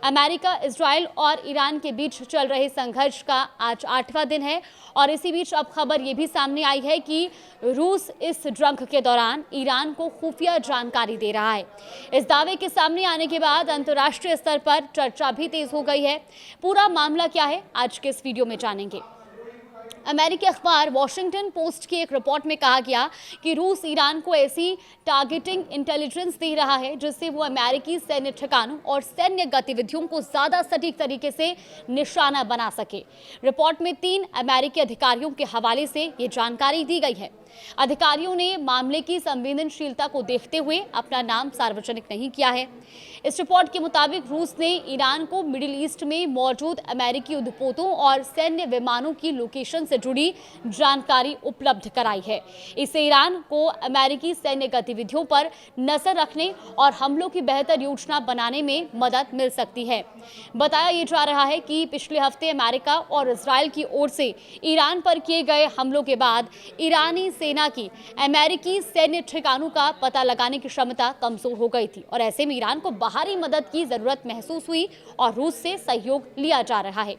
America, Israel और Iran के बीच चल रहे संघर्ष का आज 8वां दिन है और इसी बीच अब खबर ये भी सामने आई है कि रूस इस जंग के दौरान ईरान को खुफिया जानकारी दे रहा है। इस दावे के सामने आने के बाद अंतर्राष्ट्रीय स्तर पर चर्चा भी तेज हो गई है। पूरा मामला क्या है, आज के इस वीडियो में जानेंगे। अमेरिकी अखबार वॉशिंगटन पोस्ट की एक रिपोर्ट में कहा गया कि रूस ईरान को ऐसी टारगेटिंग इंटेलिजेंस दे रहा है जिससे वो अमेरिकी सैन्य ठिकानों और सैन्य गतिविधियों को ज्यादा सटीक तरीके से निशाना बना सके। रिपोर्ट में 3 अमेरिकी अधिकारियों के हवाले से ये जानकारी दी गई है। अधिकारियों ने मामले की संवेदनशीलता को देखते हुए अपना नाम सार्वजनिक नहीं किया है। इस रिपोर्ट के मुताबिक रूस ने ईरान को मिडिल ईस्ट में मौजूद अमेरिकी युद्धपोतों और सैन्य विमानों की लोकेशन से जुड़ी जानकारी उपलब्ध कराई है। इससे ईरान को अमेरिकी सैन्य गतिविधियों पर नजर रखने और हमलों की बेहतर योजना बनाने में मदद मिल सकती है। बताया ये जा रहा है कि पिछले हफ्ते अमेरिका और इजराइल की ओर से ईरान पर किए गए हमलों के बाद ईरानी सेना की अमेरिकी सैन्य ठिकानों का पता लगाने की क्षमता कमजोर हो गई थी और ऐसे में ईरान को बाहरी मदद की जरूरत महसूस हुई और रूस से सहयोग लिया जा रहा है।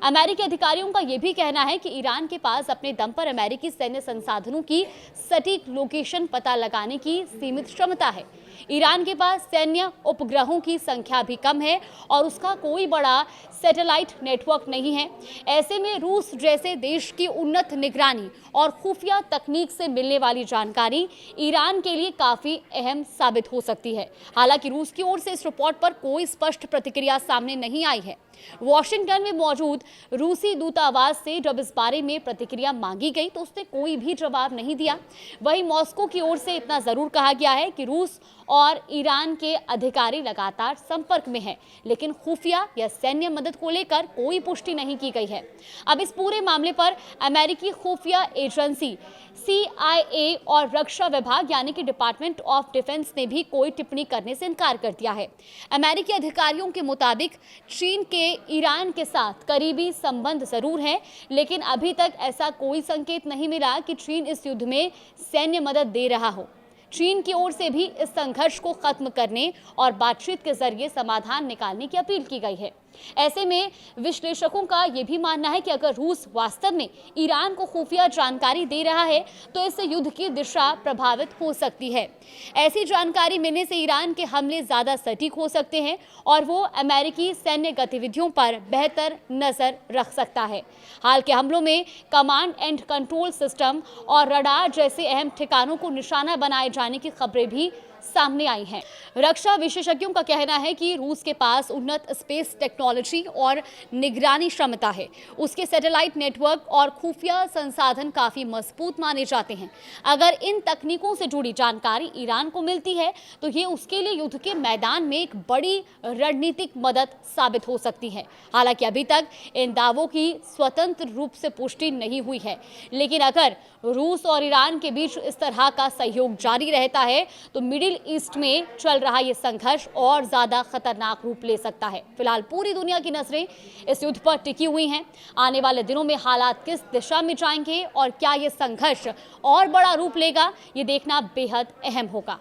अमेरिकी अधिकारियों का यह भी कहना है कि ईरान के पास अपने दम पर अमेरिकी सैन्य संसाधनों की सटीक लोकेशन पता लगाने की सीमित क्षमता है। ईरान के पास सैन्य उपग्रहों की संख्या भी कम है और उसका कोई बड़ा सैटेलाइट नेटवर्क नहीं है। ऐसे में रूस जैसे देश की उन्नत निगरानी और खुफिया तकनीक से मिलने वाली जानकारी ईरान के लिए काफी अहम साबित हो सकती है। हालांकि रूस की ओर से इस रिपोर्ट पर कोई स्पष्ट प्रतिक्रिया सामने नहीं आई है। वॉशिंगटन में मौजूद रूसी दूतावास से जब इस बारे में प्रतिक्रिया मांगी गई तो उसने कोई भी जवाब नहीं दिया। वहीं मॉस्को की ओर से इतना जरूर कहा गया है कि रूस और ईरान के अधिकारी लगातार संपर्क में हैं, लेकिन खुफिया या सैन्य मदद को लेकर कोई पुष्टि नहीं की गई है। अब इस पूरे मामले पर अमेरिकी खुफिया एजेंसी CIA और रक्षा विभाग यानी कि डिपार्टमेंट ऑफ डिफेंस ने भी कोई टिप्पणी करने से इनकार कर दिया है। अमेरिकी अधिकारियों के मुताबिक चीन के ईरान के साथ करीबी संबंध जरूर हैं, लेकिन अभी तक ऐसा कोई संकेत नहीं मिला कि चीन इस युद्ध में सैन्य मदद दे रहा हो। चीन की ओर से भी इस संघर्ष को खत्म करने और बातचीत के जरिए समाधान निकालने की अपील की गई है। ऐसे में विश्लेषकों का यह भी मानना है कि अगर रूस वास्तव में ईरान को खुफिया जानकारी दे रहा है तो इससे युद्ध की दिशा प्रभावित हो सकती है। ऐसी जानकारी मिलने से ईरान के हमले ज्यादा सटीक हो सकते हैं और वो अमेरिकी सैन्य गतिविधियों पर बेहतर नजर रख सकता है। हाल के हमलों में कमांड एंड कंट्रोल सिस्टम और रडार जैसे अहम ठिकानों को निशाना बनाए जाने की खबरें भी सामने आई हैं। रक्षा विशेषज्ञों का कहना है कि रूस के पास उन्नत स्पेस टेक्नोलॉजी और निगरानी क्षमता है। उसके सैटेलाइट नेटवर्क और खुफिया संसाधन काफी मजबूत माने जाते हैं। अगर इन तकनीकों से जुड़ी जानकारी ईरान को मिलती है तो ये उसके लिए युद्ध के मैदान में एक बड़ी रणनीतिक मदद साबित हो सकती है। हालांकि अभी तक इन दावों की स्वतंत्र रूप से पुष्टि नहीं हुई है, लेकिन अगर रूस और ईरान के बीच इस तरह का सहयोग जारी रहता है तो मिडिल ईस्ट में चल रहा ये संघर्ष और ज्यादा खतरनाक रूप ले सकता है। फिलहाल पूरी दुनिया की नजरें इस युद्ध पर टिकी हुई हैं। आने वाले दिनों में हालात किस दिशा में जाएंगे और क्या ये संघर्ष और बड़ा रूप लेगा, ये देखना बेहद अहम होगा।